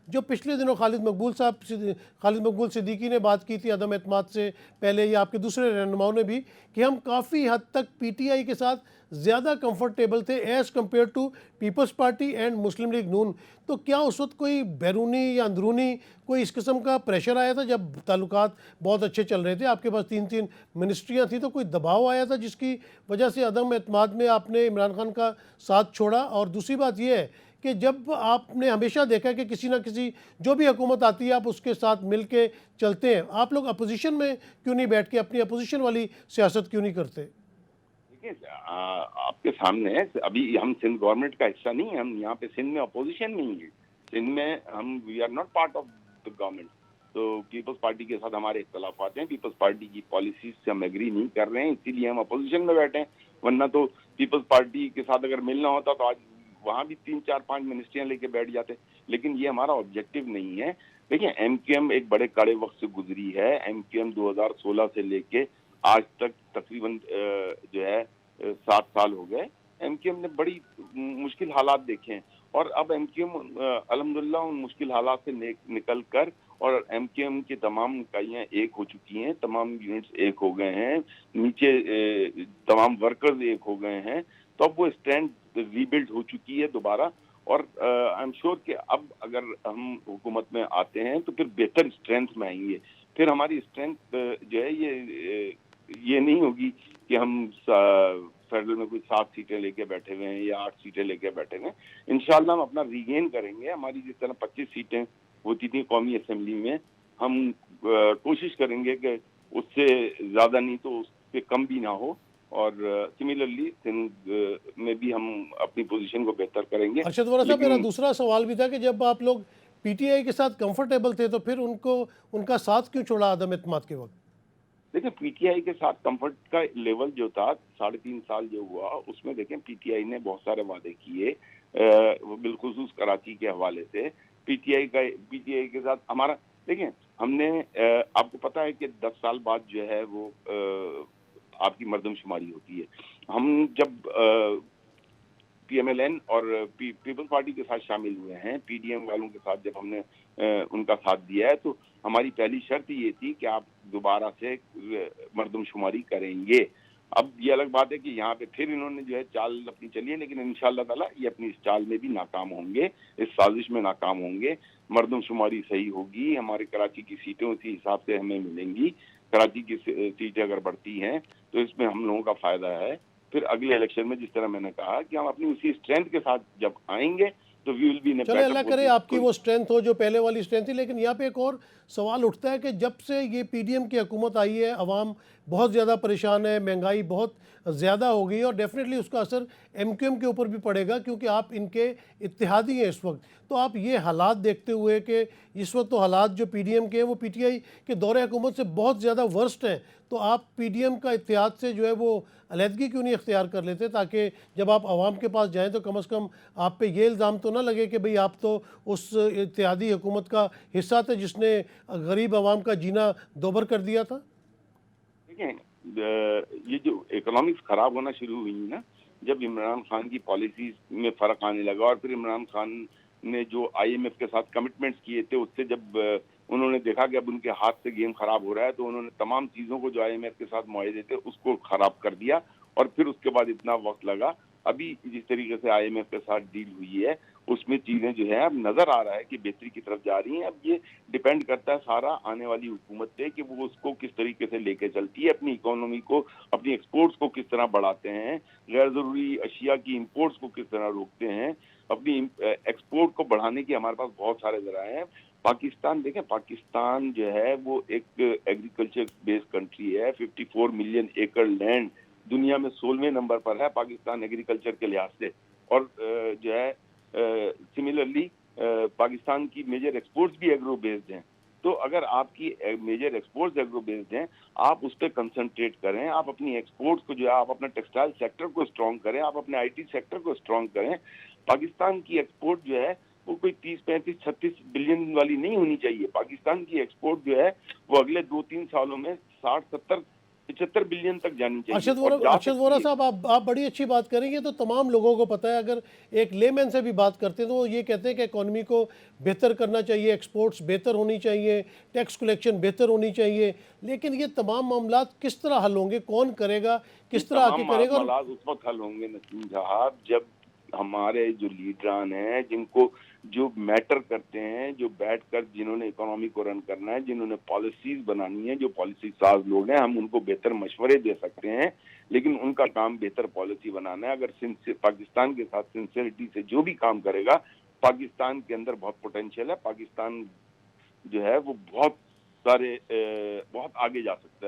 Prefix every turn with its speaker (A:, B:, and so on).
A: जो पिछले दिनों खालिद मकबूल सिद्दीकी ने बात की थी अदम एतमाद से पहले, या आपके दूसरे रहनुमाओं ने भी, कि हम काफ़ी हद तक पीटीआई के साथ ज़्यादा कंफर्टेबल थे as compare to Peoples Party and Muslim League Noon. तो क्या उस वक्त कोई बैरूनी या अंदरूनी कोई इस किस्म का प्रेशर आया था जब ताल्लुकात बहुत अच्छे चल रहे थे, आपके पास 3-3 मिनिस्ट्रियाँ थी, तो कोई दबाव आया था जिसकी वजह से अदम एतमाद में आपने इमरान खान का साथ छोड़ा? और दूसरी बात यह है कि जब आपने हमेशा देखा कि किसी ना किसी जो भी हुकूमत आती है आप उसके साथ मिल के चलते हैं, आप लोग अपोजिशन में क्यों नहीं बैठ के अपनी अपोजिशन वाली सियासत क्यों नहीं करते?
B: देखिए, आपके सामने है, अभी हम सिंध गवर्नमेंट का हिस्सा नहीं है, हम यहाँ पे सिंध में अपोजिशन में ही है। सिंध में हम we are not part of the government. तो पीपल्स पार्टी के साथ हमारे इख्तलाफात हैं, पीपल्स पार्टी की पॉलिसीज से हम एग्री नहीं कर रहे हैं, इसीलिए हम अपोजिशन में बैठे हैं। वरना तो पीपल्स पार्टी के साथ अगर मिलना होता तो आज वहां भी 3-4-5 मिनिस्ट्रियां लेके बैठ जाते। लेकिन ये हमारा ऑब्जेक्टिव नहीं है। देखिए, एमक्यूएम एक बड़े कड़े वक्त से गुजरी है। एमक्यूएम 2016 से लेके आज तक तकरीबन जो है 7 साल हो गए। एमक्यूएम ने बड़ी मुश्किल हालात देखे हैं, और अब एमक्यूएम अल्हम्दुलिल्लाह उन मुश्किल हालात से निकल कर, और एमक्यूएम की तमाम इकाइयां एक हो चुकी हैं, तमाम यूनिट्स एक हो गए हैं, नीचे तमाम वर्कर्स एक हो गए हैं। तो अब वो स्ट्रेंथ रीबिल्ड हो चुकी है दोबारा। और आई एम श्योर कि अब अगर हम हुकूमत में आते हैं तो फिर बेहतर स्ट्रेंथ में आएंगे। फिर हमारी स्ट्रेंथ जो है ये नहीं होगी कि हम फेडरल में कुछ 7 सीटें लेके बैठे हुए हैं या 8 सीटें लेके बैठे हुए हैं। इंशाल्लाह हम अपना रीगेन करेंगे। हमारी जिस तरह 25 सीटें होती थी कौमी असेंबली में, हम कोशिश करेंगे कि उससे ज्यादा नहीं तो उससे कम भी ना हो। और सिमिलरली सिंध में भी हम अपनी पोजीशन को बेहतर करेंगे।
A: अरशद वोरा साहब, मेरा
B: लेकिन
A: दूसरा सवाल भी था कि जब आप लोग पीटीआई के साथ कंफर्टेबल थे तो फिर उनको उनका साथ क्यों छोड़ा अदम एतमाद के वक्त?
B: देखिए, पीटीआई के साथ कंफर्ट का लेवल जो था 3.5 साल जो हुआ उसमें देखें पीटीआई ने बहुत सारे वादे किए, वो बिलखुसूस कराची के हवाले से। पीटीआई के साथ हमारा, देखिए हमने आपको पता है कि 10 साल बाद जो है वो आपकी मर्दमशुमारी होती है। हम जब पीएमएलएन और पीपल्स पार्टी के साथ शामिल हुए हैं, पीडीएम वालों के साथ जब हमने उनका साथ दिया है, तो हमारी पहली शर्त ये थी कि आप दोबारा से मर्दमशुमारी करेंगे। अब ये अलग बात है कि यहाँ पे फिर इन्होंने जो है चाल अपनी चली है, लेकिन इंशाअल्लाह ताला ये अपनी इस चाल में भी नाकाम होंगे, इस साजिश में नाकाम होंगे। मर्दमशुमारी सही होगी, हमारे कराची की सीटें उसी हिसाब से हमें मिलेंगी। कराची की सीटें अगर बढ़ती हैं तो इसमें हम लोगों का फायदा है। फिर अगले इलेक्शन में जिस तरह मैंने कहा कि हम अपनी उसी स्ट्रेंथ के साथ जब आएंगे तो वी विल बी इन अ
A: चले,
B: बेटर
A: अल्लाह करे आपकी
B: पोजीशन।
A: वो स्ट्रेंथ हो जो पहले वाली स्ट्रेंथ थी। लेकिन यहाँ पे एक और सवाल उठता है कि जब से ये पीडीएम की हुकूमत आई है, अवाम बहुत ज़्यादा परेशान है, महंगाई बहुत ज़्यादा हो गई है, और डेफिनेटली उसका असर एमक्यूएम के ऊपर भी पड़ेगा क्योंकि आप इनके इत्तेहादी हैं इस वक्त। तो आप ये हालात देखते हुए कि इस वक्त तो हालात जो पीडीएम के हैं वो पीटीआई के दौरे हुकूमत से बहुत ज़्यादा वर्स्ट हैं, तो आप पीडीएम का इत्तेहाद से जो है वो अलहदगी क्यों नहीं इख्तियार कर लेते, ताकि जब आप आवाम के पास जाएँ तो कम अज़ कम आप पे ये इल्ज़ाम तो ना लगे कि भाई आप तो उस इत्तेहादी हुकूमत का हिस्सा थे जिसने गरीब आवाम का जीना दोबर कर दिया था?
B: देखिए, ये जो इकोनॉमिक्स खराब होना शुरू हुई ना, जब इमरान खान की पॉलिसीज में फर्क आने लगा, और फिर इमरान खान ने जो आईएमएफ के साथ कमिटमेंट्स किए थे, उससे जब उन्होंने देखा कि अब उनके हाथ से गेम खराब हो रहा है, तो उन्होंने तमाम चीजों को जो आईएमएफ के साथ मुआहदे थे उसको खराब कर दिया। और फिर उसके बाद इतना वक्त लगा। अभी जिस तरीके से आईएमएफ के साथ डील हुई है उसमें चीजें जो है अब नजर आ रहा है कि बेहतरी की तरफ जा रही हैं। अब ये डिपेंड करता है सारा आने वाली हुकूमत पे कि वो उसको किस तरीके से लेके चलती है, अपनी इकोनॉमी को, अपनी एक्सपोर्ट्स को किस तरह बढ़ाते हैं, गैर जरूरी अशिया की इंपोर्ट्स को किस तरह रोकते हैं। अपनी एक्सपोर्ट को बढ़ाने की हमारे पास बहुत सारे जराए हैं। पाकिस्तान देखें, पाकिस्तान जो है वो एक एग्रीकल्चर बेस्ड कंट्री है। 54 मिलियन एकड़ लैंड, दुनिया में 16वें नंबर पर है पाकिस्तान एग्रीकल्चर के लिहाज से। और जो है सिमिलरली पाकिस्तान की मेजर एक्सपोर्ट्स भी एग्रो बेस्ड हैं। तो अगर आपकी मेजर एक्सपोर्ट्स एग्रो बेस्ड हैं, आप उस पर कंसंट्रेट करें, आप अपनी एक्सपोर्ट्स को जो है, आप अपना टेक्सटाइल सेक्टर को स्ट्रॉन्ग करें, आप अपने आईटी सेक्टर को स्ट्रॉन्ग करें। पाकिस्तान की एक्सपोर्ट जो है वो कोई 30-35-36 बिलियन वाली नहीं होनी चाहिए। पाकिस्तान की एक्सपोर्ट जो है वो अगले 2-3 सालों में 60-70 75 बिलियन तक जानी चाहिए।
A: अरशद
B: और जा
A: अरशद वोरा
B: सकती है।
A: साहब, आप बड़ी अच्छी बात करेंगे। तो तमाम लोगों को पता है, अगर एक लेमैन से भी बात करते हैं तो वो ये कहते हैं कि इकॉनमी को बेहतर करना चाहिए, एक्सपोर्ट्स बेहतर होनी चाहिए, टैक्स कलेक्शन बेहतर होनी चाहिए। लेकिन ये तमाम मामलात किस तरह हल होंगे, कौन करेगा,
B: ये
A: किस तरह आके
B: तमाम
A: करेगा? और
B: मामलात उस वक्त हल होंगे नसीम साहब, जब हमारे जो लीडरान हैं, जिनको जो मैटर करते हैं, जो बैठकर जिन्होंने इकोनॉमी को रन करना है, जिन्होंने पॉलिसीज बनानी है, जो पॉलिसी साज लोग हैं, हम उनको बेहतर मशवरे दे सकते हैं, लेकिन उनका काम बेहतर पॉलिसी बनाना है। अगर पाकिस्तान के साथ सिंसियरिटी से जो भी काम करेगा, पाकिस्तान के अंदर बहुत पोटेंशियल है, पाकिस्तान जो है वो बहुत सारे बहुत आगे जा सकता है।